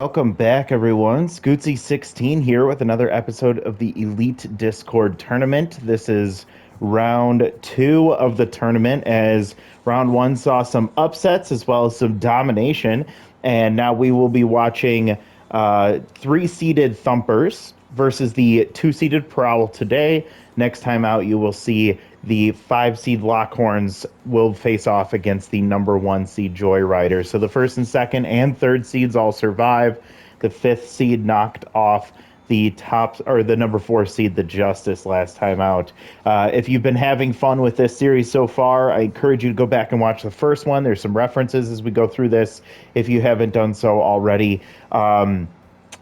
Welcome back, everyone. Scootsy16 here with another episode of the Elite Discord tournament. This is round two of the tournament, as round one saw some upsets as well as some domination. And now we will be watching three-seeded Thumpers versus the two-seeded Prowl today. Next time out, you will see the five-seed Lockhorns will face off against the number one seed Joyriders. So the first and second and third seeds all survive. The fifth seed knocked off the top or the number four seed, the Justice, last time out. If you've been having fun with this series so far, I encourage you to go back and watch the first one. There's some references as we go through this if you haven't done so already.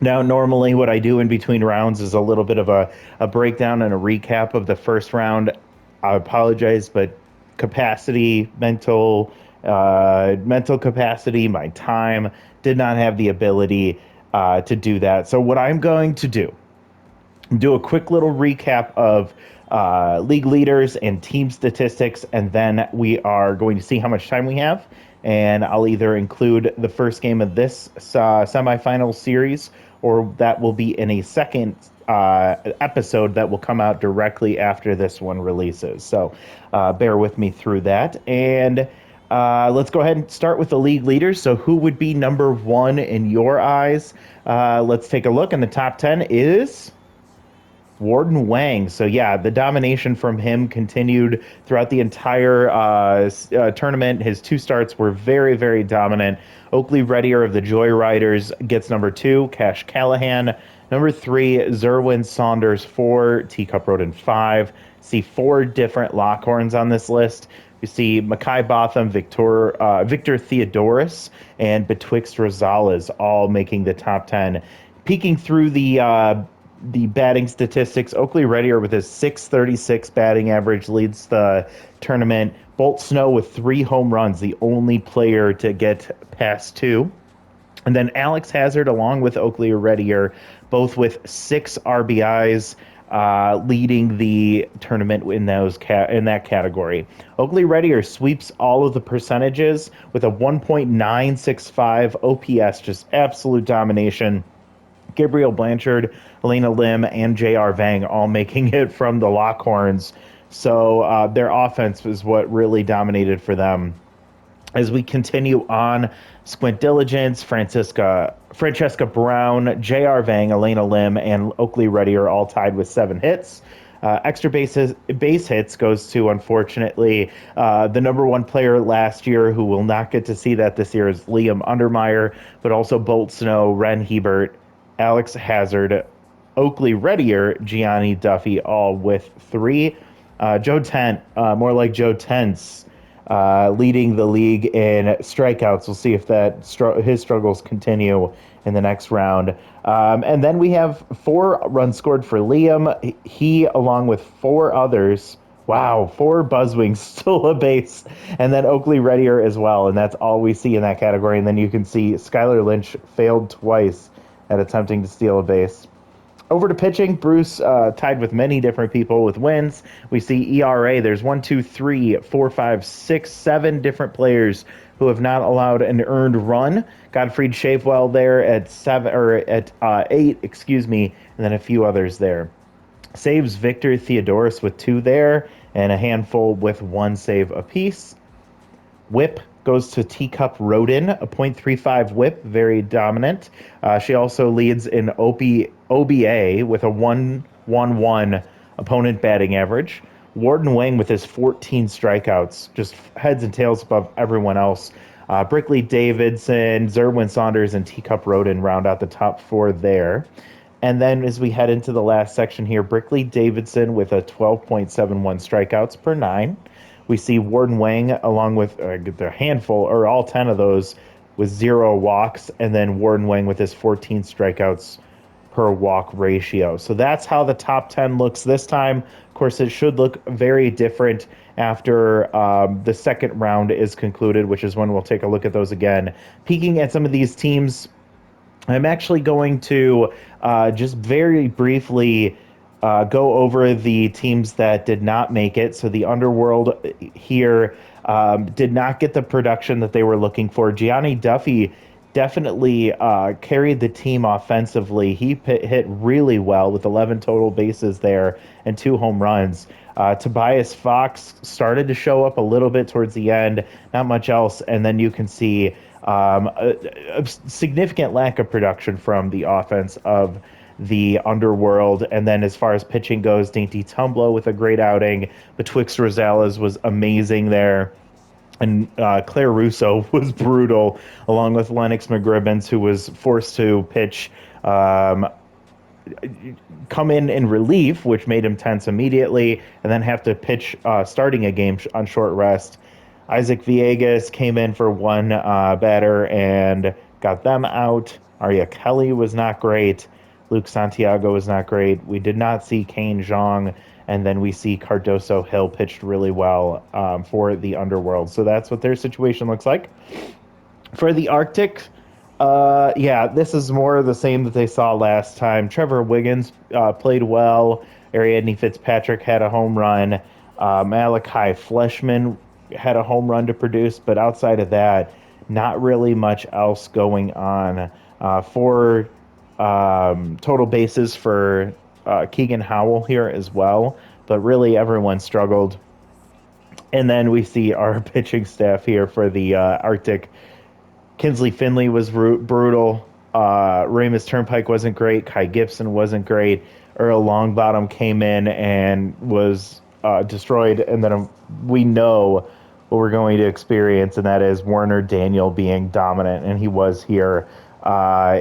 Now, normally what I do in between rounds is a little bit of a breakdown and a recap of the first round. I apologize, but mental capacity, my time did not have the ability to do that. So what I'm going to do a quick little recap of league leaders and team statistics, and then we are going to see how much time we have. And I'll either include the first game of this semifinal series, or that will be in a second episode that will come out directly after this one releases. So bear with me through that. And let's go ahead and start with the league leaders. So who would be number one in your eyes? Let's take a look. And the top 10 is Warden Wang. So yeah, the domination from him continued throughout the entire tournament. His two starts were very, very dominant. Oakley Reddier of the Joyriders gets number two. Cash Callahan. Number three, Zerwin Saunders, 4. Teacup Roden, 5. See 4 different Lockhorns on this list. You see Mackay Botham, Victor Theodoris, and Betwixt Rosales all making the top 10. Peeking through the batting statistics, Oakley Reddier with his 636 batting average leads the tournament. Bolt Snow with 3 home runs, the only player to get past 2. And then Alex Hazard along with Oakley Reddier, both with 6 RBIs, leading the tournament in that category. Oakley Reddier sweeps all of the percentages with a 1.965 OPS, just absolute domination. Gabriel Blanchard, Elena Lim, and J.R. Vang all making it from the Lockhorns. So their offense was what really dominated for them. As we continue on, Squint Diligence, Francesca Brown, J.R. Vang, Elena Lim, and Oakley Reddy are all tied with 7 hits. Extra base hits goes to, unfortunately, the number one player last year, who will not get to see that this year, is Liam Undermeyer, but also Bolt Snow, Ren Hebert, Alex Hazard, Oakley Reddier, Gianni Duffy, all with 3. Joe Tent, more like Joe Tents, leading the league in strikeouts. We'll see if his struggles continue in the next round. And then we have 4 runs scored for Liam. He, along with 4 others, 4 Buzzwings, stole a base, and then Oakley Reddier as well. And that's all we see in that category. And then you can see Skylar Lynch failed twice at attempting to steal a base. Over to pitching, Bruce tied with many different people with wins. We see ERA. There's 1, 2, 3, 4, 5, 6, 7 different players who have not allowed an earned run. Gottfried Shapewell there at 8, and then a few others there. Saves Victor Theodoris with 2 there, and a handful with 1 save apiece. Whip goes to Teacup Roden, a .35 whip, very dominant. She also leads in OBA with a 1.11 opponent batting average. Warden Wang with his 14 strikeouts, just heads and tails above everyone else. Brickley Davidson, Zerwin Saunders, and Teacup Roden round out the top 4 there. And then as we head into the last section here, Brickley Davidson with a 12.71 strikeouts per 9. We see Warden Wang along with their handful, or all 10 of those, with 0 walks, and then Warden Wang with his 14 strikeouts per walk ratio. So that's how the top 10 looks this time. Of course, it should look very different after the second round is concluded, which is when we'll take a look at those again. Peeking at some of these teams, I'm actually going to just very briefly go over the teams that did not make it. So the Underworld here did not get the production that they were looking for. Gianni Duffy definitely carried the team offensively. He hit really well with 11 total bases there and 2 home runs. Tobias Fox started to show up a little bit towards the end, not much else. And then you can see a significant lack of production from the offense of the Underworld. And then as far as pitching goes, Dainty Tumblo with a great outing. Betwixt Rosales was amazing there. And Claire Russo was brutal, along with Lennox McGribbons, who was forced to pitch, come in relief, which made him tense immediately, and then have to pitch starting a game on short rest. Isaac Villegas came in for one batter and got them out. Arya Kelly was not great. Luke Santiago was not great. We did not see Kane Zhang, and then we see Cardoso Hill pitched really well for the Underworld. So that's what their situation looks like. For the Arctic, yeah, this is more of the same that they saw last time. Trevor Wiggins played well. Ariadne Fitzpatrick had a home run. Malachi Fleshman had a home run to produce, but outside of that, not really much else going on. For total bases for Keegan Howell here as well, but really everyone struggled. And then we see our pitching staff here for the Arctic. Kinsley Finley was brutal. Ramus Turnpike wasn't great. Kai Gibson wasn't great. Earl Longbottom came in and was destroyed. And then we know what we're going to experience, and that is Werner Daniel being dominant. And he was here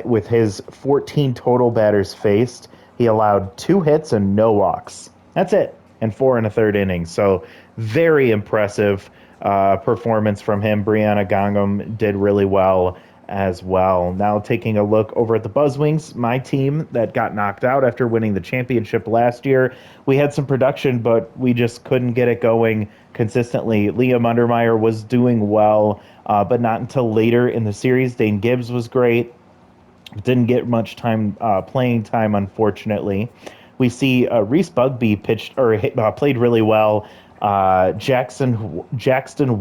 with his 14 total batters faced. He allowed 2 hits and no walks. That's it. And 4 1/3 innings. So very impressive performance from him. Brianna Gangam did really well as well. Now taking a look over at the Buzzwings, my team that got knocked out after winning the championship last year. We had some production, but we just couldn't get it going consistently. Liam Undermeyer was doing well, but not until later in the series. Dane Gibbs was great. Didn't get much time playing time, unfortunately. We see Reese Bugby played really well. Jackson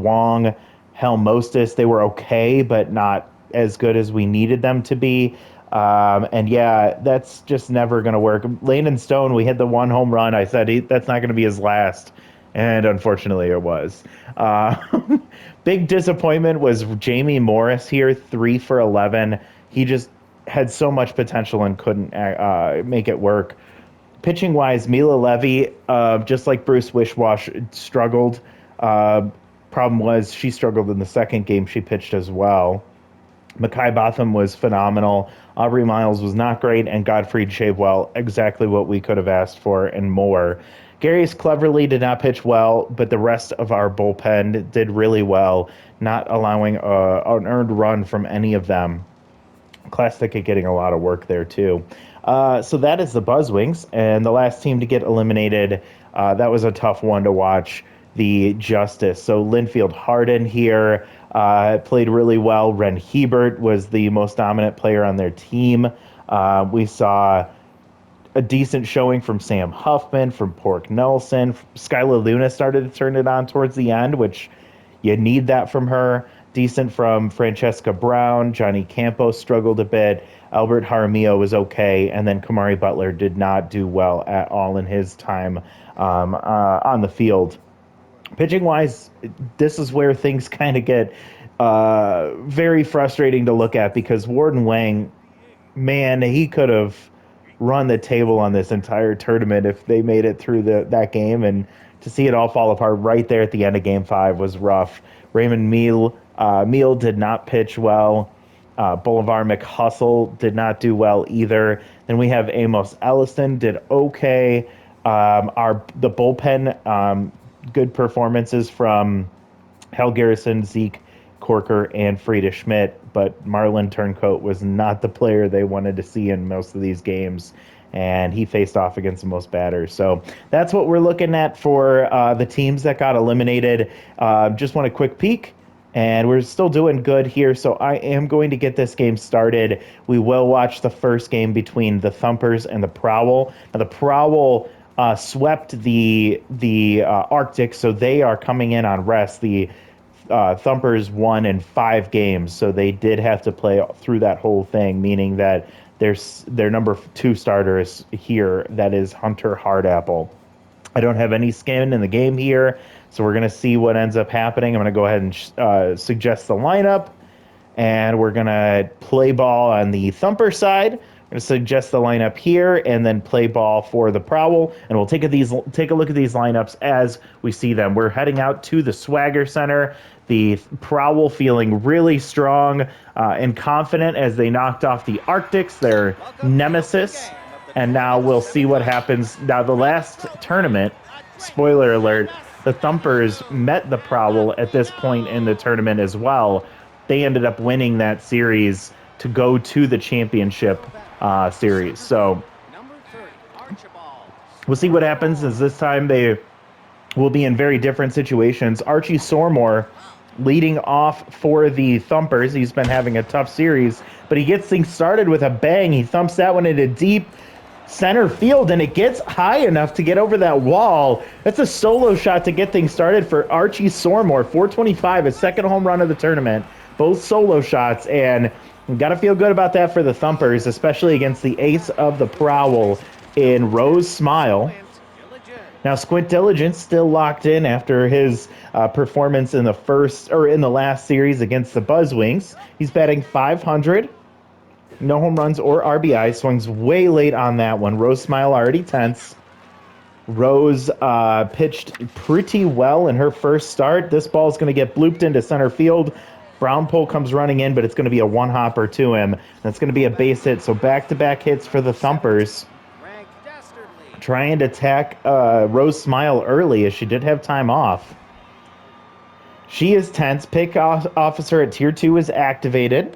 Wong, Helmostis, they were okay, but not as good as we needed them to be. And yeah, that's just never going to work. Landon Stone, we hit the 1 home run. I said that's not going to be his last. And unfortunately, it was. Big disappointment was Jamie Morris here, 3 for 11. He just had so much potential and couldn't make it work. Pitching-wise, Mila Levy, just like Bruce Wishwash, struggled. Problem was she struggled in the second game she pitched as well. Makai Botham was phenomenal. Aubrey Miles was not great, and Godfrey Shavewell, exactly what we could have asked for and more. Garius Cleverly did not pitch well, but the rest of our bullpen did really well, not allowing an earned run from any of them. Class Ticket getting a lot of work there, too. So that is the Buzzwings, and the last team to get eliminated, that was a tough one to watch, the Justice. So Linfield Harden here played really well. Ren Hebert was the most dominant player on their team. We saw a decent showing from Sam Huffman, from Pork Nelson. Skylar Luna started to turn it on towards the end, which you need that from her. Decent from Francesca Brown. Johnny Campos struggled a bit. Albert Jaramillo was okay. And then Kamari Butler did not do well at all in his time on the field. Pitching-wise, this is where things kind of get very frustrating to look at, because Warden Wang, man, he could have run the table on this entire tournament if they made it through that game. And to see it all fall apart right there at the end of Game 5 was rough. Raymond Meal did not pitch well. Boulevard McHustle did not do well either. Then we have Amos Elliston, did okay. The bullpen, good performances from Hal Garrison, Zeke Corker, and Frieda Schmidt, but Marlon Turncoat was not the player they wanted to see in most of these games, and he faced off against the most batters. So that's what we're looking at for the teams that got eliminated. Just want a quick peek, and we're still doing good here, so I am going to get this game started. We will watch the first game between the Thumpers and the Prowl. Now, the Prowl swept the Arctic, so they are coming in on rest. The Thumpers won in 5 games, so they did have to play through that whole thing, meaning that their number 2 starter is here. That is Hunter Hardapple. I don't have any skin in the game here, so we're going to see what ends up happening. I'm going to go ahead and suggest the lineup, and we're going to play ball on the Thumper side. I'm going to suggest the lineup here, and then play ball for the Prowl, and we'll take a look at these lineups as we see them. We're heading out to the Swagger Center. The Prowl feeling really strong and confident as they knocked off the Arctics, their nemesis. And now we'll see what happens. Now, the last tournament, spoiler alert, the Thumpers met the Prowl at this point in the tournament as well. They ended up winning that series to go to the championship series. So we'll see what happens, as this time they will be in very different situations. Archie Sormore leading off for the Thumpers. He's been having a tough series, but he gets things started with a bang. He thumps that one into deep center field, and it gets high enough to get over that wall. That's a solo shot to get things started for Archie Sormore. 425, his second home run of the tournament. Both solo shots, and got to feel good about that for the Thumpers, especially against the ace of the Prowl in Rose Smile. Now, Squint Diligence still locked in after his performance in the last series against the Buzzwings. He's batting .500. No home runs or RBI. Swings way late on that one. Rose Smile already tense. Rose pitched pretty well in her first start. This ball is going to get blooped into center field. Brown pole comes running in, but it's going to be a one-hopper to him. That's going to be a base hit. So back-to-back hits for the Thumpers. Trying to attack Rose Smile early, as she did have time off. She is tense. Pick officer at Tier 2 is activated.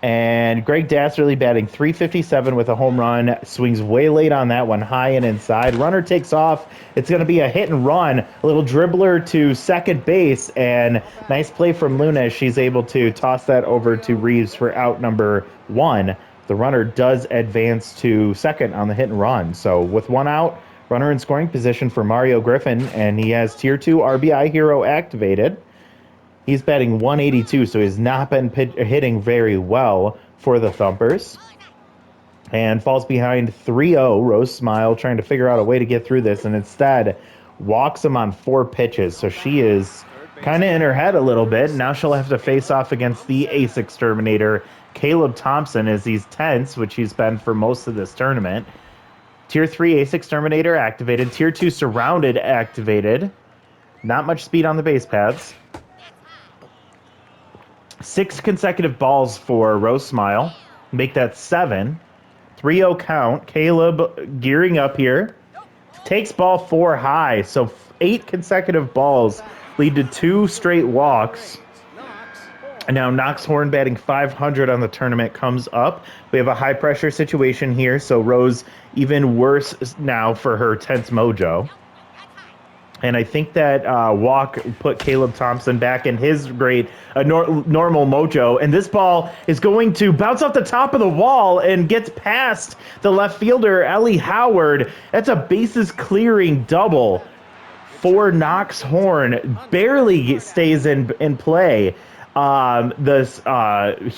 And Greg Dasserly batting .357 with a home run. Swings way late on that one, high and inside. Runner takes off. It's going to be a hit and run. A little dribbler to second base. And nice play from Luna as she's able to toss that over to Reeves for out number 1. The runner does advance to second on the hit and run. So with 1 out, runner in scoring position for Mario Griffin. And he has Tier 2 RBI hero activated. He's batting .182, so he's not been hitting very well for the Thumpers. And falls behind 3-0. Rose Smile trying to figure out a way to get through this, and instead walks him on 4 pitches. So she is kind of in her head a little bit. Now she'll have to face off against the ace exterminator, Caleb Thompson, as he's tense, which he's been for most of this tournament. Tier 3 ace exterminator activated. Tier 2 surrounded activated. Not much speed on the base paths. 6 consecutive balls for Rose Smile. Make that 7. 3-0 count. Caleb gearing up here. Takes ball 4 high. So 8 consecutive balls lead to 2 straight walks. And now Knox Horn batting .500 on the tournament comes up. We have a high pressure situation here. So Rose even worse now for her tense mojo. And I think that walk put Caleb Thompson back in his great normal mojo. And this ball is going to bounce off the top of the wall and gets past the left fielder, Ellie Howard. That's a bases clearing double for Knox Horn. Barely stays in play. This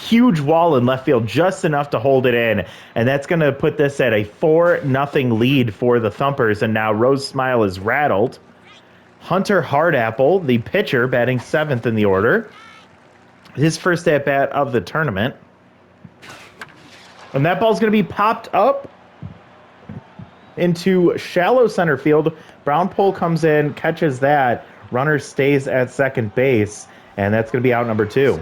huge wall in left field, just enough to hold it in. And that's going to put this at a 4-0 lead for the Thumpers. And now Rose Smile is rattled. Hunter Hardapple, the pitcher, batting 7th in the order. His first at-bat of the tournament. And that ball's going to be popped up into shallow center field. Brown pole comes in, catches that. Runner stays at second base, and that's going to be out number 2.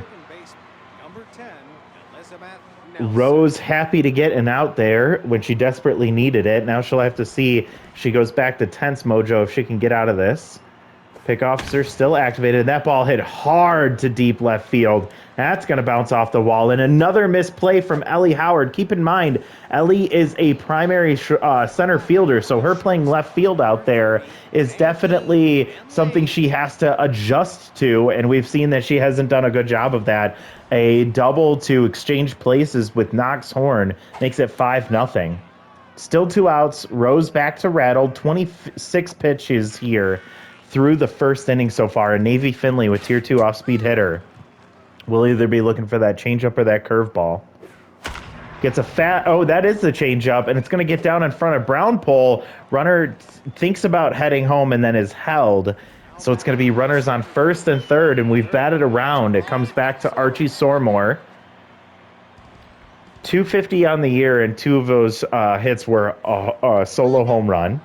Rose happy to get an out there when she desperately needed it. Now she'll have to see if she goes back to tense mojo if she can get out of this. Pick officer still activated. That ball hit hard to deep left field. That's going to bounce off the wall. And another misplay from Ellie Howard. Keep in mind, Ellie is a primary center fielder, so her playing left field out there is definitely something she has to adjust to, and we've seen that she hasn't done a good job of that. A double to exchange places with Knox Horn makes it 5-0. Still 2 outs. Rose back to rattled. 26 pitches here through the first inning so far. And Navy Finley with tier 2 off-speed hitter will either be looking for that changeup or that curveball. Gets a fat, oh, that is the changeup, and it's going to get down in front of Brown Pole. Runner thinks about heading home and then is held. So it's going to be runners on first and third, and we've batted around. It comes back to Archie Sormore. 250 on the year, and 2 of those hits were a solo home run.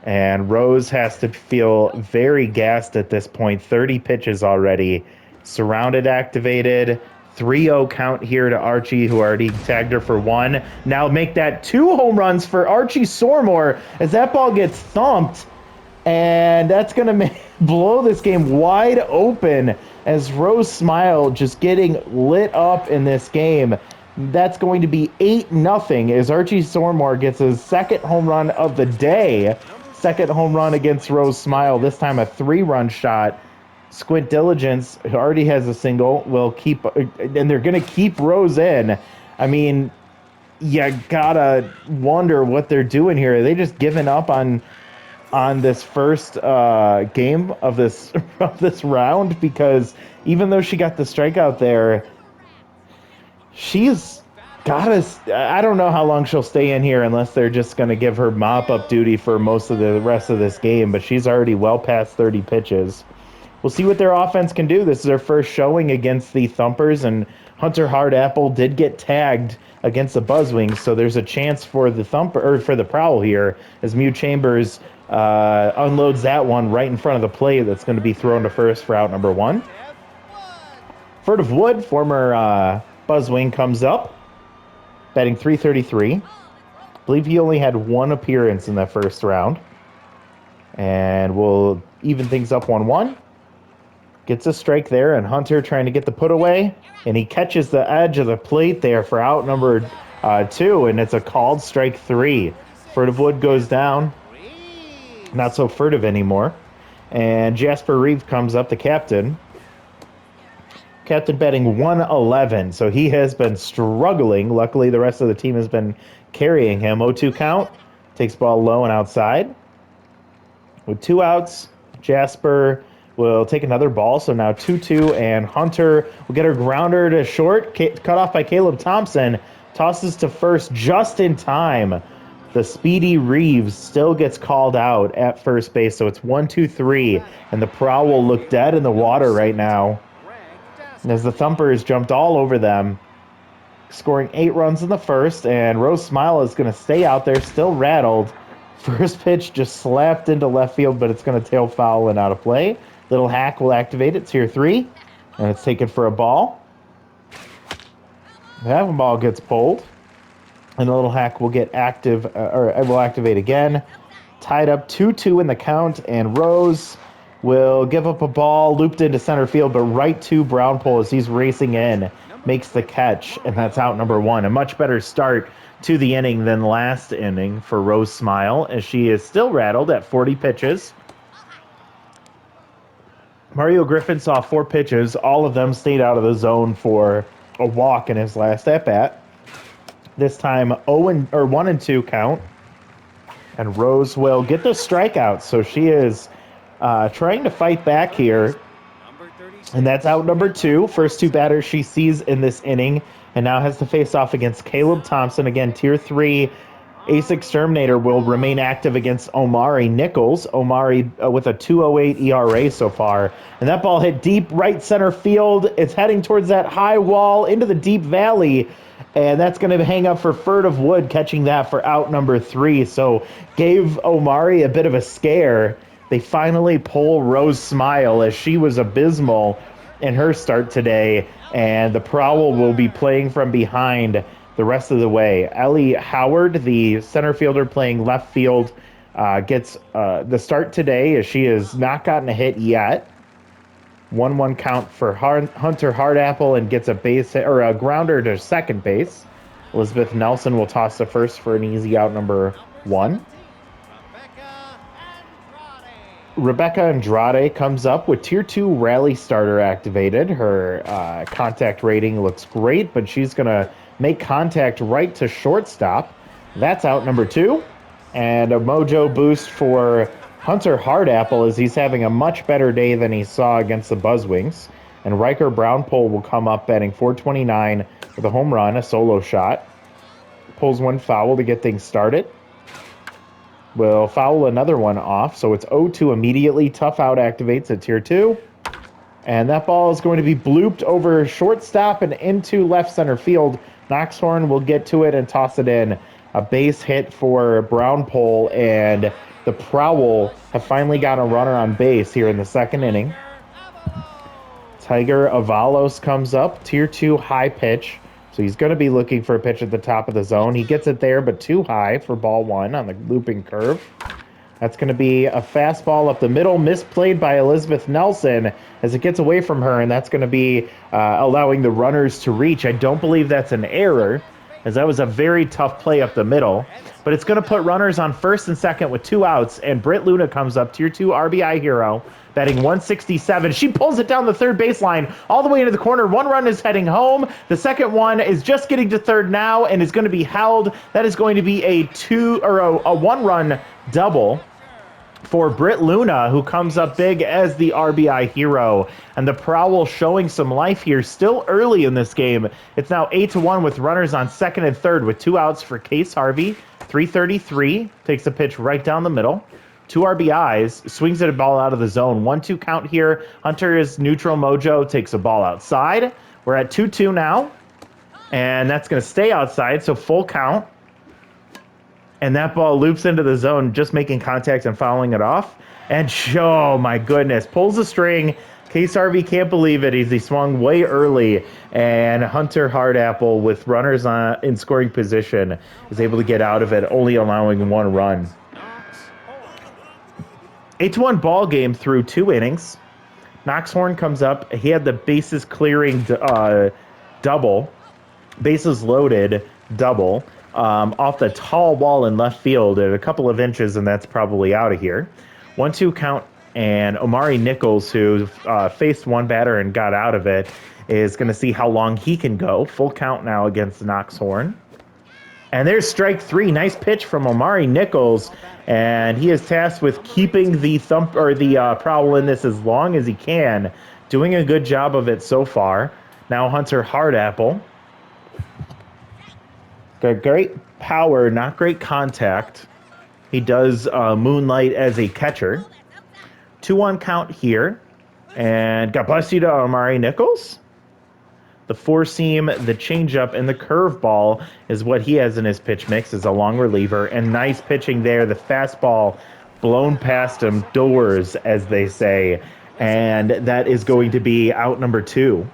And Rose has to feel very gassed at this point. 30 pitches already. Surrounded, activated. 3-0 count here to Archie, who already tagged her for 1. Now make that 2 home runs for Archie Sormore as that ball gets thumped. And that's going to blow this game wide open as Rose Smile just getting lit up in this game. That's going to be 8-0 as Archie Sormore gets his second home run of the day. Second home run against Rose Smile, this time a 3-run shot. Squint Diligence, who already has a single, will keep, and they're going to keep Rose in. I mean, you gotta wonder what they're doing here. Are they just giving up on this first game of this round? Because even though she got the strikeout there, she's gotta, I don't know how long she'll stay in here unless they're just going to give her mop-up duty for most of the rest of this game, but she's already well past 30 pitches. We'll see what their offense can do. This is their first showing against the Thumpers, and Hunter Hardapple did get tagged against the Buzzwings, so there's a chance for the for the Prowl here as Mew Chambers unloads that one right in front of the plate. That's going to be thrown to first for out number 1. Furtive Wood, former Buzzwing, comes up, batting .333. I believe he only had 1 appearance in that first round. And we'll even things up 1-1. Gets a strike there, and Hunter trying to get the put away, and he catches the edge of the plate there for out number 2, and it's a called strike 3. Furtive Wood goes down. Not so furtive anymore. And Jasper Reeve comes up, the captain. Captain batting 111, so he has been struggling. Luckily, the rest of the team has been carrying him. 0-2 count. Takes ball low and outside. With 2 outs, Jasper will take another ball, so now 2-2, and Hunter will get her grounder to short, cut off by Caleb Thompson, tosses to first just in time. The speedy Reeves still gets called out at first base, so it's 1-2-3, and the Prowl will look dead in the water right now. And as the Thumpers jumped all over them, scoring 8 runs in the first, and Rose Smile is going to stay out there, still rattled. First pitch just slapped into left field, but it's going to tail foul and out of play. Little Hack will activate it, tier 3, and it's taken for a ball. That ball gets pulled, and the Little Hack will get active, or will activate again. Tied up 2-2 in the count, and Rose will give up a ball looped into center field, but right to Brown Pole as he's racing in, makes the catch, and that's out number 1. A much better start to the inning than last inning for Rose Smile, as she is still rattled at 40 pitches. Mario Griffin saw 4 pitches. All of them stayed out of the zone for a walk in his last at-bat. This time 1-2 count. And Rose will get the strikeout. So she is trying to fight back here. And that's out number 2. First 2 batters she sees in this inning. And now has to face off against Caleb Thompson. Again, tier 3. Ace Exterminator will remain active against Omari Nichols. Omari with a 2.08 ERA so far. And that ball hit deep right center field. It's heading towards that high wall into the deep valley. And that's going to hang up for Furtive Wood, catching that for out number 3. So gave Omari a bit of a scare. They finally pull Rose Smile as she was abysmal in her start today. And the Prowl will be playing from behind the rest of the way. Ellie Howard, the center fielder playing left field, gets the start today as she has not gotten a hit yet. 1-1 count for Hunter Hardapple and gets a base hit, or a grounder to second base. Elizabeth Nelson will toss to first for an easy out number 1. Rebecca Andrade comes up with tier 2 rally starter activated. Her contact rating looks great, but she's going to make contact right to shortstop. That's out number 2. And a mojo boost for Hunter Hardapple, as he's having a much better day than he saw against the Buzzwings. And Riker Brownpole will come up batting .429 with a home run, a solo shot. Pulls one foul to get things started. Will foul another one off, so it's 0-2 immediately. Tough out activates at tier 2. And that ball is going to be blooped over shortstop and into left center field. Knoxhorn will get to it and toss it in. A base hit for Brownpole, and the Prowl have finally got a runner on base here in the second inning. Tiger Avalos comes up, tier 2 high pitch. So he's going to be looking for a pitch at the top of the zone. He gets it there, but too high for ball 1 on the looping curve. That's going to be a fastball up the middle, misplayed by Elizabeth Nelson as it gets away from her, and that's going to be allowing the runners to reach. I don't believe that's an error, as that was a very tough play up the middle. But it's going to put runners on first and second with 2 outs, and Britt Luna comes up, tier 2 RBI hero, batting 167. She pulls it down the third baseline all the way into the corner. 1 run is heading home. The second one is just getting to third now and is going to be held. That is going to be a 1-run double for Britt Luna, who comes up big as the RBI hero. And the Prowl showing some life here still early in this game. It's now 8-1 with runners on second and third with 2 outs for Case Harvey. 333, takes a pitch right down the middle. 2 RBIs, swings at a ball out of the zone. 1-2 count here. Hunter is neutral mojo, takes a ball outside. We're at 2-2 now, and that's going to stay outside, so full count. And that ball loops into the zone, just making contact and fouling it off. And oh my goodness, pulls the string. Case Harvey can't believe it. He swung way early, and Hunter Hardapple, with runners in scoring position, is able to get out of it, only allowing 1 run. 8-1 ball game through 2 innings. Knoxhorn comes up. He had the bases clearing double, bases loaded double, off the tall wall in left field at a couple of inches, and that's probably out of here. 1-2 count, and Omari Nichols, who faced one batter and got out of it, is going to see how long he can go. Full count now against Knoxhorn. And there's strike 3. Nice pitch from Omari Nichols, and he is tasked with keeping the Prowl in this as long as he can. Doing a good job of it so far. Now Hunter Hardapple. Got great power, not great contact. He does moonlight as a catcher. 2-1 count here. And God bless you to Omari Nichols. The 4-seam, the changeup, and the curveball is what he has in his pitch mix as a long reliever. And nice pitching there. The fastball blown past him, doors, as they say. And that is going to be out number 2.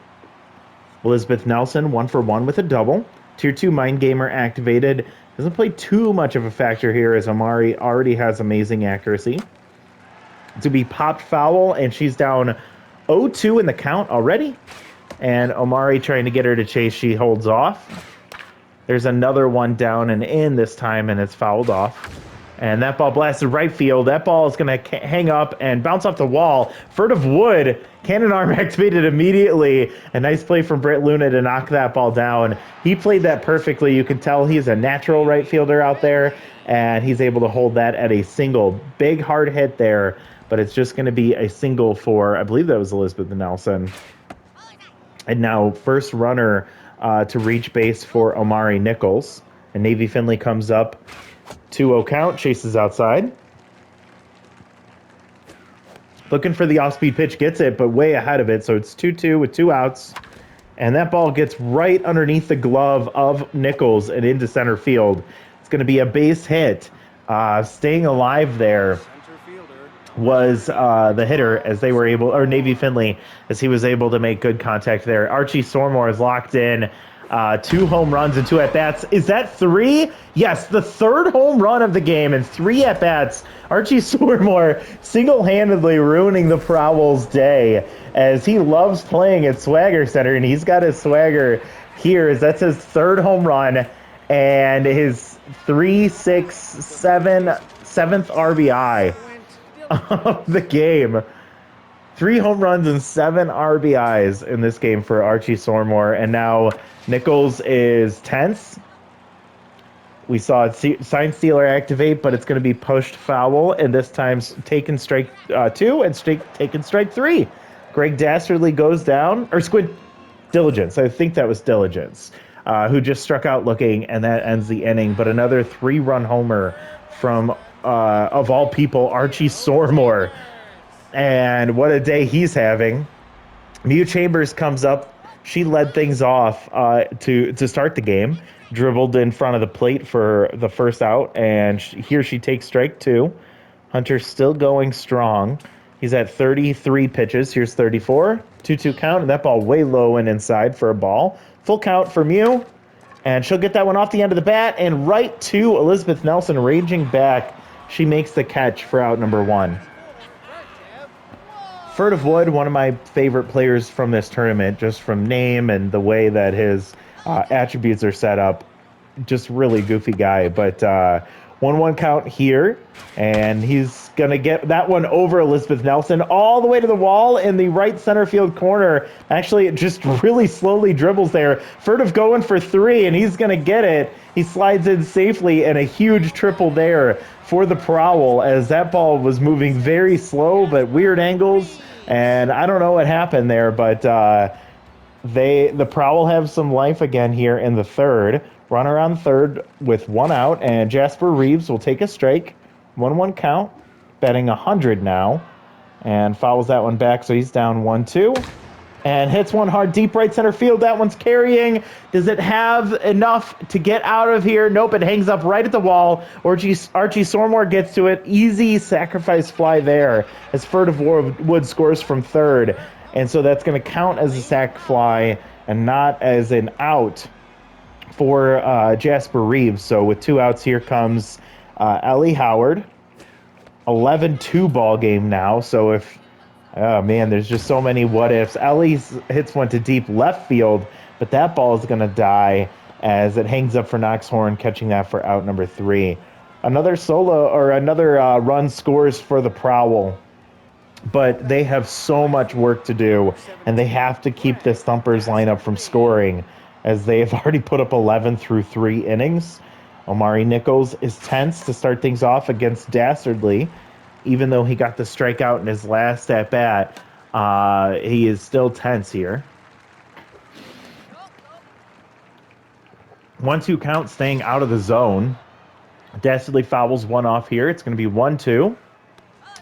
Elizabeth Nelson, 1 for 1 with a double. Tier 2 Mind Gamer activated. Doesn't play too much of a factor here, as Omari already has amazing accuracy. To be popped foul, and she's down 0-2 in the count already. And Omari trying to get her to chase, she holds off. There's another one down and in this time, and it's fouled off. And that ball blasted right field. That ball is going to hang up and bounce off the wall. Furtive Wood, cannon arm activated immediately. A nice play from Britt Luna to knock that ball down. He played that perfectly. You can tell he's a natural right fielder out there, and he's able to hold that at a single. Big hard hit there, but it's just going to be a single for, I believe that was Elizabeth Nelson. And now first runner to reach base for Omari Nichols. And Navy Finley comes up. 2-0 count, chases outside. Looking for the off-speed pitch, gets it, but way ahead of it. So it's 2-2 with 2 outs. And that ball gets right underneath the glove of Nichols and into center field. It's going to be a base hit. Staying alive there was the hitter, as they were able, or Navy Finley, as he was able to make good contact there. Archie Sormore is locked in. 2 home runs and 2 at-bats. Is that 3? Yes, the 3rd home run of the game and 3 at-bats. Archie Sormore single-handedly ruining the Prowl's day, as he loves playing at Swagger Center, and he's got his swagger here. That's his 3rd home run and his 7th RBI of the game. 3 home runs and 7 RBIs in this game for Archie Sormore. And now Nichols is tense. We saw Sign Stealer activate, but it's going to be pushed foul, and this time's taken strike 2 and taken strike 3. Greg Dastardly goes down, or Squid Diligence. I think that was Diligence, who just struck out looking, and that ends the inning. But another 3-run homer from, of all people, Archie Sormore. And what a day he's having. Mew Chambers comes up. She led things off to start the game. Dribbled in front of the plate for the first out, and here she takes strike 2. Hunter still going strong. He's at 33 pitches. Here's 34. 2-2 count, and that ball way low and inside for a ball. Full count for Mew, and she'll get that one off the end of the bat and right to Elizabeth Nelson raging back. She makes the catch for out number 1. Furtive Wood, one of my favorite players from this tournament, just from name and the way that his attributes are set up. Just really goofy guy, but 1-1 count here, and he's going to get that one over Elizabeth Nelson all the way to the wall in the right center field corner. Actually, it just really slowly dribbles there. Furtive going for 3, and he's going to get it. He slides in safely, and a huge triple there for the Prowl, as that ball was moving very slow, but weird angles, and I don't know what happened there, but the Prowl have some life again here in the third. Runner on third with 1 out, and Jasper Reeves will take a strike. 1-1 count, betting 100 now, and fouls that one back, so he's down 1-2. And hits one hard deep right center field. That one's carrying. Does it have enough to get out of here? Nope, it hangs up right at the wall. Archie Sormore gets to it. Easy sacrifice fly there as Furtive Wood scores from third. And so that's going to count as a sac fly and not as an out for Jasper Reeves. So with 2 outs, here comes Ellie Howard. 11-2 ball game now. So if, oh man, there's just so many what ifs. Ellie hits one to deep left field, but that ball is going to die as it hangs up for Knox Horn, catching that for out number 3. Another solo or another run scores for the Prowl. But they have so much work to do, and they have to keep this Thumpers lineup from scoring, as they have already put up 11 through 3 innings. Omari Nichols is tense to start things off against Dastardly. Even though he got the strikeout in his last at-bat, he is still tense here. 1-2 count, staying out of the zone. Dastardly fouls one off here. It's going to be 1-2.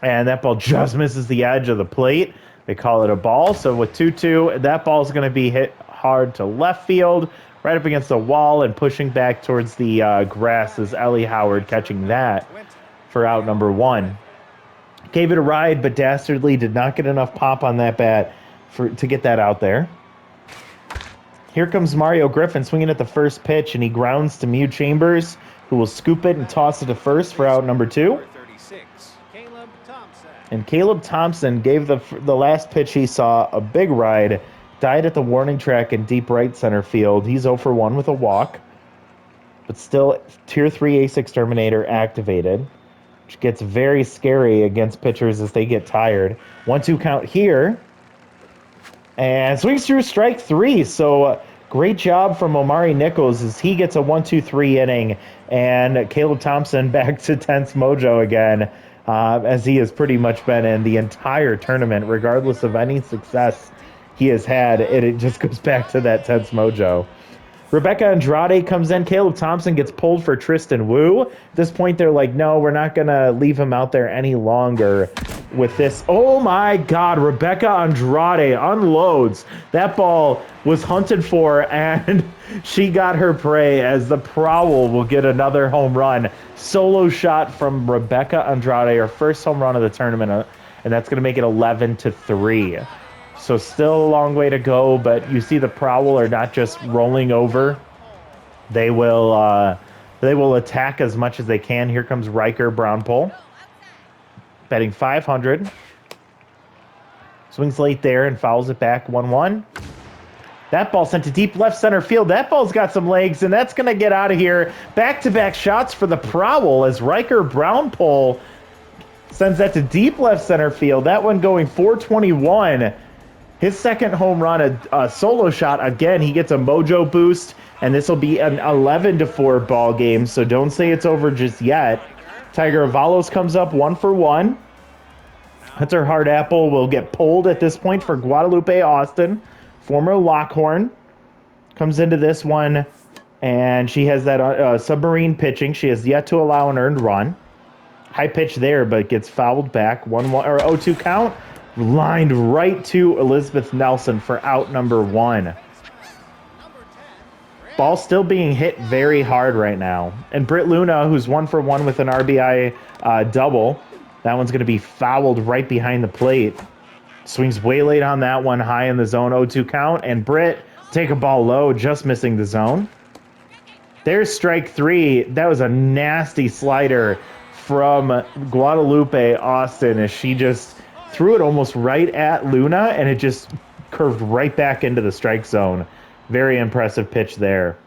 And that ball just misses the edge of the plate. They call it a ball. So with 2-2, that ball is going to be hit hard to left field, right up against the wall, and pushing back towards the grass is Ellie Howard catching that for out number 1. Gave it a ride, but Dastardly did not get enough pop on that bat to get that out there. Here comes Mario Griffin swinging at the first pitch, and he grounds to Mew Chambers, who will scoop it and toss it to first for out number 2. And Caleb Thompson gave the last pitch he saw a big ride, died at the warning track in deep right center field. He's 0 for 1 with a walk, but still Tier 3 Ace Exterminator activated, which gets very scary against pitchers as they get tired. 1-2 count here, and swings through strike 3. So great job from Omari Nichols as he gets a 1-2-3 inning, and Caleb Thompson back to tense mojo again, as he has pretty much been in the entire tournament, regardless of any success he has had. It just goes back to that tense mojo. Rebecca Andrade comes in. Caleb Thompson gets pulled for Tristan Wu. At this point, they're like, no, we're not going to leave him out there any longer with this. Oh, my God. Rebecca Andrade unloads. That ball was hunted for, and she got her prey as the Prowl will get another home run. Solo shot from Rebecca Andrade, her first home run of the tournament, and that's going to make it 11-3. So still a long way to go, but you see the Prowl are not just rolling over. They will attack as much as they can. Here comes Riker Brownpole, betting 500. Swings late there and fouls it back 1-1. That ball sent to deep left center field. That ball's got some legs, and that's going to get out of here. Back-to-back shots for the Prowl as Riker Brownpole sends that to deep left center field. That one going 421. His second home run, a solo shot. Again, he gets a mojo boost, and this will be an 11-4 ball game, so don't say it's over just yet. Tiger Avalos comes up 1 for 1. Hunter Hardapple will get pulled at this point for Guadalupe Austin. Former Lockhorn comes into this one, and she has that submarine pitching. She has yet to allow an earned run. High pitch there, but gets fouled back. 1-1 or 0-2 count. Lined right to Elizabeth Nelson for out number 1. Ball still being hit very hard right now. And Britt Luna, who's 1 for 1 with an RBI double. That one's going to be fouled right behind the plate. Swings way late on that one, high in the zone, 0-2 count. And Britt take a ball low, just missing the zone. There's strike 3. That was a nasty slider from Guadalupe Austin as she just threw it almost right at Luna, and it just curved right back into the strike zone. Very impressive pitch there.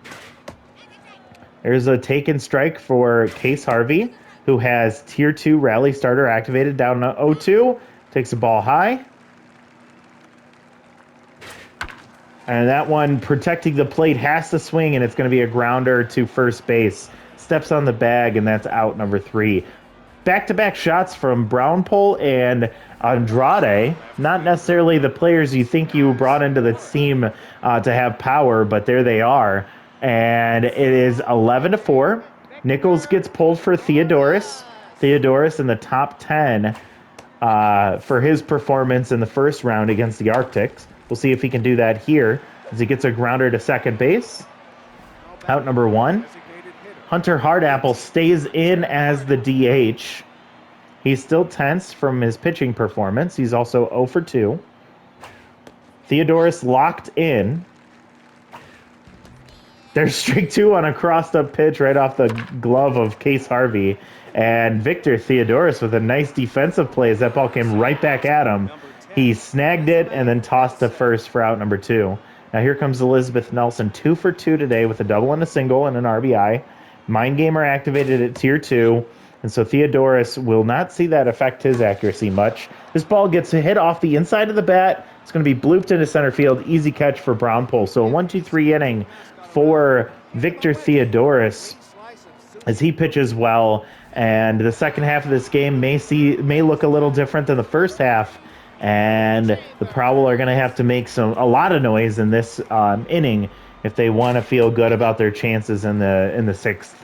There's a taken strike for Case Harvey, who has Tier 2 Rally Starter activated down to 0-2. Takes the ball high. And that one, protecting the plate, has to swing, and it's going to be a grounder to first base. Steps on the bag, and that's out number 3. Back-to-back shots from Brownpole and Andrade. Not necessarily the players you think you brought into the team to have power, but there they are. And it is 11-4. Nichols gets pulled for Theodoris. Theodoris in the top 10 for his performance in the first round against the Arctics. We'll see if he can do that here as he gets a grounder to second base. Out number 1. Hunter Hardapple stays in as the DH. He's still tense from his pitching performance. He's also 0 for 2. Theodoris locked in. There's strike 2 on a crossed-up pitch right off the glove of Case Harvey. And Victor Theodoris with a nice defensive play as that ball came right back at him. He snagged it and then tossed to first for out number 2. Now here comes Elizabeth Nelson, 2 for 2 today with a double and a single and an RBI. Mind Gamer activated at Tier 2, and so Theodoris will not see that affect his accuracy much. This ball gets hit off the inside of the bat. It's going to be blooped into center field. Easy catch for Brownpole. So a 1-2-3 inning for Victor Theodoris as he pitches well. And the second half of this game may look a little different than the first half. And the Prowl are going to have to make a lot of noise in this inning if they want to feel good about their chances in the sixth.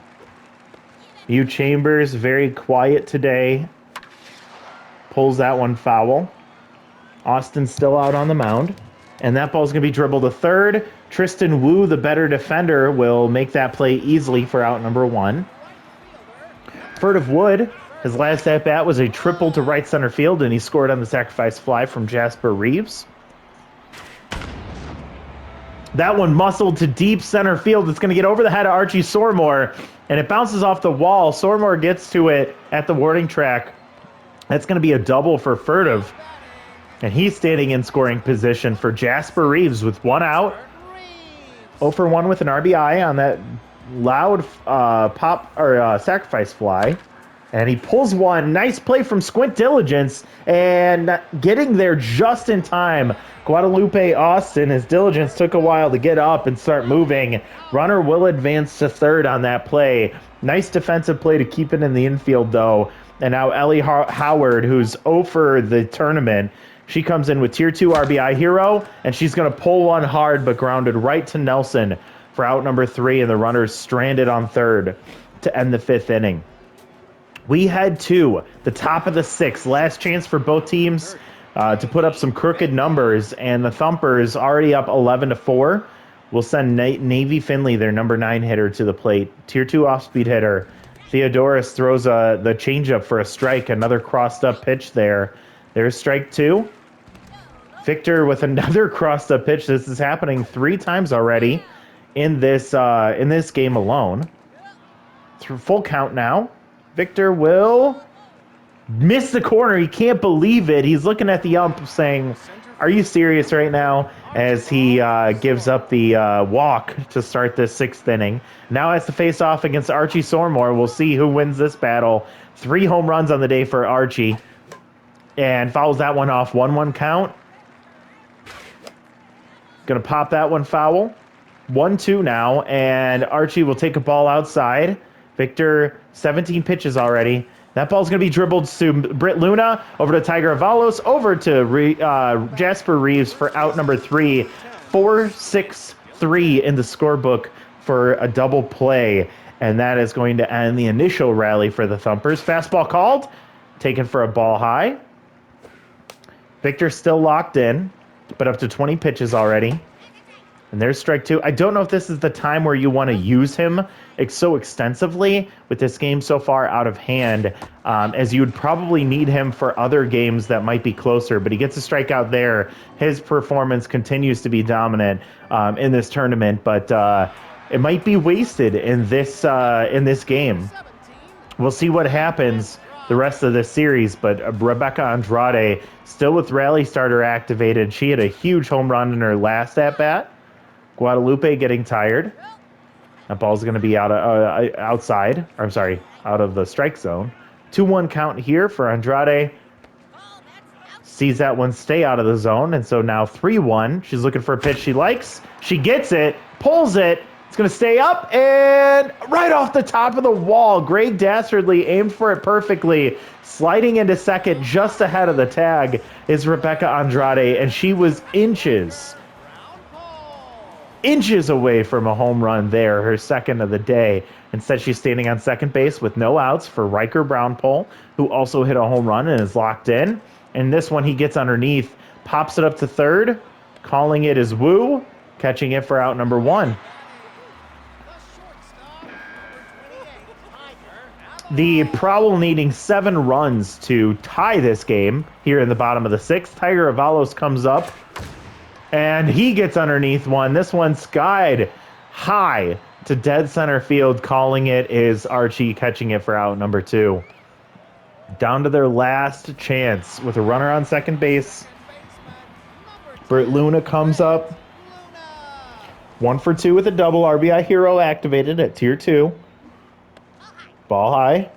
Hugh Chambers, very quiet today. Pulls that one foul. Austin's still out on the mound. And that ball's going to be dribbled to third. Tristan Wu, the better defender, will make that play easily for out number 1. Furtive Wood, his last at-bat was a triple to right center field, and he scored on the sacrifice fly from Jasper Reeves. That one muscled to deep center field. It's going to get over the head of Archie Sormore, and it bounces off the wall. Sormore gets to it at the warning track. That's going to be a double for Furtive. And he's standing in scoring position for Jasper Reeves with 1 out. 0 for 1 with an RBI on that loud sacrifice fly. And he pulls one. Nice play from Squint Diligence. And getting there just in time. Guadalupe Austin, his diligence took a while to get up and start moving. Runner will advance to third on that play. Nice defensive play to keep it in the infield, though. And now Ellie Howard, who's 0 for the tournament, she comes in with Tier 2 RBI hero, and she's going to pull one hard but grounded right to Nelson for out number 3, and the runner's stranded on third to end the 5th inning. We head to the top of the 6th. Last chance for both teams to put up some crooked numbers, and the Thumpers already up 11-4. Will send Navy Finley, their number 9 hitter, to the plate. Tier 2 off-speed hitter. Theodoris throws the changeup for a strike. Another crossed-up pitch there. There's strike 2. Victor with another crossed-up pitch. This is happening 3 times already in this game alone. Through full count now. Victor will miss the corner. He can't believe it. He's looking at the ump saying, "Are you serious right now?" As he gives up the walk to start this 6th inning. Now has to face off against Archie Sormore. We'll see who wins this battle. 3 home runs on the day for Archie. And fouls that one off. 1-1 count. Going to pop that one foul. 1-2 now, and Archie will take a ball outside. Victor, 17 pitches already. That ball's going to be dribbled to Britt Luna, over to Tiger Avalos, over to Jasper Reeves for out number 3. 4-6-3 in the scorebook for a double play, and that is going to end the initial rally for the Thumpers. Fastball called, taken for a ball high. Victor still locked in, but up to 20 pitches already. And there's strike 2. I don't know if this is the time where you want to use him so extensively with this game so far out of hand, as you would probably need him for other games that might be closer. But he gets a strikeout there. His performance continues to be dominant in this tournament, but it might be wasted in this game. We'll see what happens the rest of this series, but Rebecca Andrade still with rally starter activated. She had a huge home run in her last at-bat. Guadalupe getting tired. That ball's going to be out of the strike zone. 2-1 count here for Andrade. Sees that one stay out of the zone, and so now 3-1. She's looking for a pitch she likes. She gets it, pulls it. It's going to stay up, and right off the top of the wall, Greg Dastardly aimed for it perfectly. Sliding into second just ahead of the tag is Rebecca Andrade, and she was inches away from a home run there, her second of the day. Instead, she's standing on second base with no outs for Riker Brownpole, who also hit a home run and is locked in. And this one, he gets underneath, pops it up to third, calling it as Woo, catching it for out number 1. The Prowl needing 7 runs to tie this game here in the bottom of the 6th. Tiger Avalos comes up, and he gets underneath one. This one skied high to dead center field. Calling it is Archie, catching it for out number 2. Down to their last chance with a runner on second base. Britt Luna comes up. 1 for 2 with a double. RBI hero activated at tier 2. Ball high.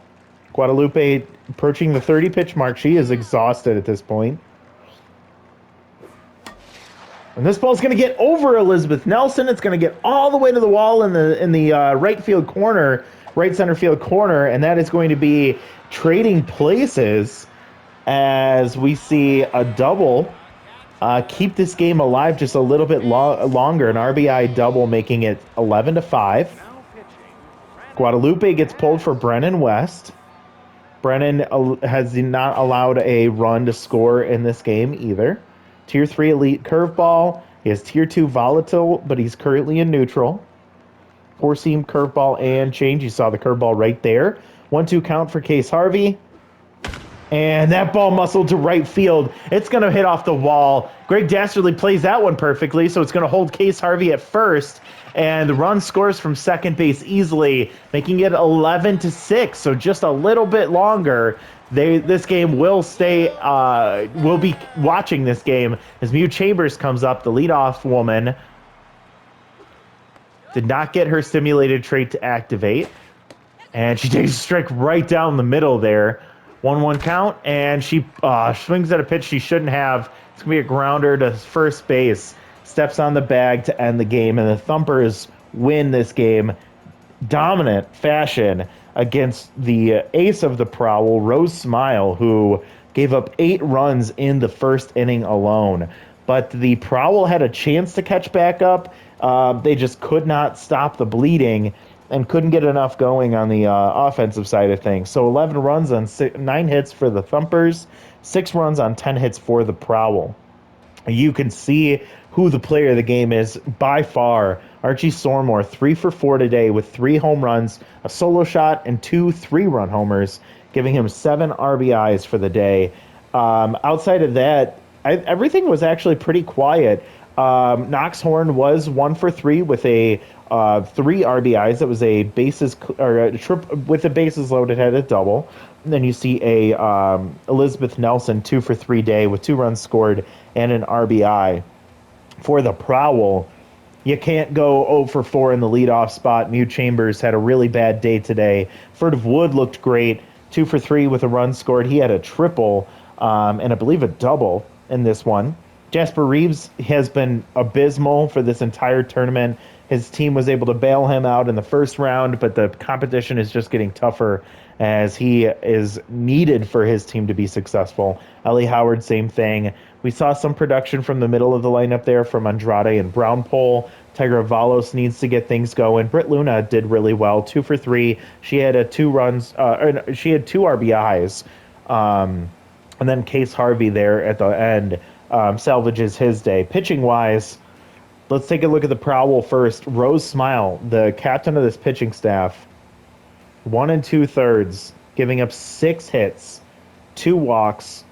Guadalupe approaching the 30-pitch mark. She is exhausted at this point. And this ball's going to get over Elizabeth Nelson. It's going to get all the way to the wall in the right field corner, right center field corner, and that is going to be trading places as we see a double keep this game alive just a little bit longer. An RBI double making it 11-5. Guadalupe gets pulled for Brennan West. Brennan has not allowed a run to score in this game either. Tier 3 elite curveball. He has tier 2 volatile, but he's currently in neutral. 4-seam curveball and change. You saw the curveball right there. 1-2 count for Case Harvey. And that ball muscled to right field. It's going to hit off the wall. Greg Dastardly plays that one perfectly, so it's going to hold Case Harvey at first. And the run scores from second base easily, making it 11-6. So just a little bit longer. This game will stay. We'll be watching this game as Mew Chambers comes up, the leadoff woman. Did not get her stimulated trait to activate, and she takes a strike right down the middle there. 1-1 count, and she swings at a pitch she shouldn't have. It's gonna be a grounder to first base. Steps on the bag to end the game, and the Thumpers win this game dominant fashion against the ace of the Prowl, Rose Smile, who gave up 8 runs in the first inning alone. But the Prowl had a chance to catch back up. They just could not stop the bleeding and couldn't get enough going on the offensive side of things. So 11 runs on 9 hits for the Thumpers, 6 runs on 10 hits for the Prowl. You can see who the player of the game is by far. Archie Sormore, 3 for 4 today with 3 home runs, a solo shot, and 2 3-run homers, giving him 7 RBIs for the day. Outside of that, everything was actually pretty quiet. Knox Horn was 1 for 3 with a 3 RBIs. That was a bases or a trip with the bases loaded, had a double. And then you see a Elizabeth Nelson 2 for 3 day with 2 runs scored and an RBI. For the Prowl, you can't go 0 for 4 in the leadoff spot. Mew Chambers had a really bad day today. Furtive Wood looked great, 2 for 3 with a run scored. He had a triple and I believe a double in this one. Jasper Reeves has been abysmal for this entire tournament. His team was able to bail him out in the first round, but the competition is just getting tougher as he is needed for his team to be successful. Ellie Howard, same thing. We saw some production from the middle of the lineup there from Andrade and Brown Pole. Tigra Valos needs to get things going. Britt Luna did really well, 2 for 3. She had she had 2 RBIs. And then Case Harvey there at the end salvages his day. Pitching wise, let's take a look at the Prowl first. Rose Smile, the captain of this pitching staff, 1 2/3, giving up 6 hits, 2 walks,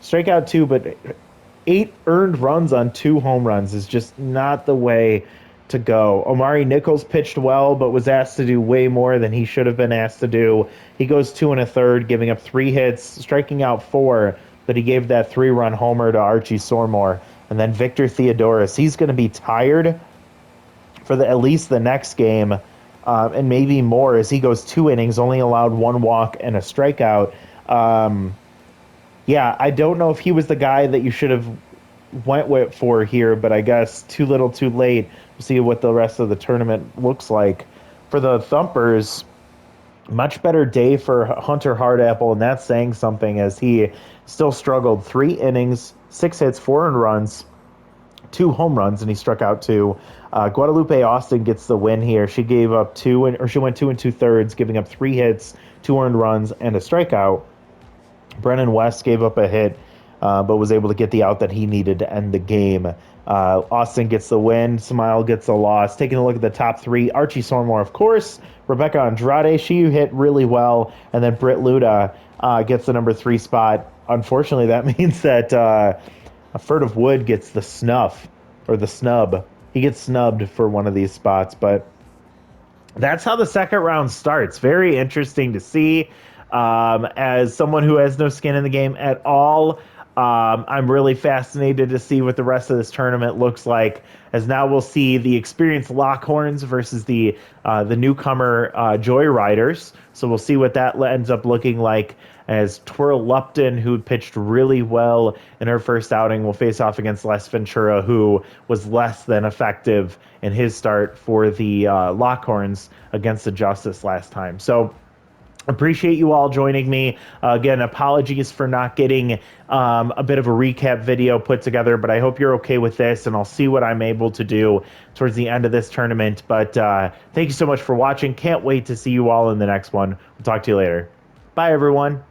strikeout 2, but 8 earned runs on 2 home runs is just not the way to go. Omari Nichols pitched well, but was asked to do way more than he should have been asked to do. He goes 2 1/3, giving up 3 hits, striking out 4, but he gave that 3-run homer to Archie Sormore. And then Victor Theodoris, he's going to be tired for at least the next game, and maybe more, as he goes 2 innings, only allowed 1 walk and a strikeout. Yeah, I don't know if he was the guy that you should have went with for here, but I guess too little too late. We'll see what the rest of the tournament looks like. For the Thumpers, much better day for Hunter Hardapple, and that's saying something, as he still struggled. 3 innings, 6 hits, 4 earned runs, 2 home runs, and he struck out 2. Guadalupe Austin gets the win here. She gave up she went 2 2/3, giving up 3 hits, 2 earned runs, and a strikeout. Brennan West gave up a hit, but was able to get the out that he needed to end the game. Austin gets the win. Smile gets the loss. Taking a look at the top 3, Archie Sormore, of course. Rebecca Andrade, she hit really well. And then Britt Luda gets the number 3 spot. Unfortunately, that means that Furtive Wood gets the snuff, or the snub. He gets snubbed for one of these spots, but that's how the second round starts. Very interesting to see. As someone who has no skin in the game at all, I'm really fascinated to see what the rest of this tournament looks like, as now we'll see the experienced Lockhorns versus the newcomer Joyriders. So we'll see what that ends up looking like, as Twirl Lupton, who pitched really well in her first outing, will face off against Les Ventura, who was less than effective in his start for the Lockhorns against the Justice last time. So appreciate you all joining me. Again, apologies for not getting a bit of a recap video put together, but I hope you're okay with this, and I'll see what I'm able to do towards the end of this tournament. But thank you so much for watching. Can't wait to see you all in the next one. We'll talk to you later. Bye, everyone.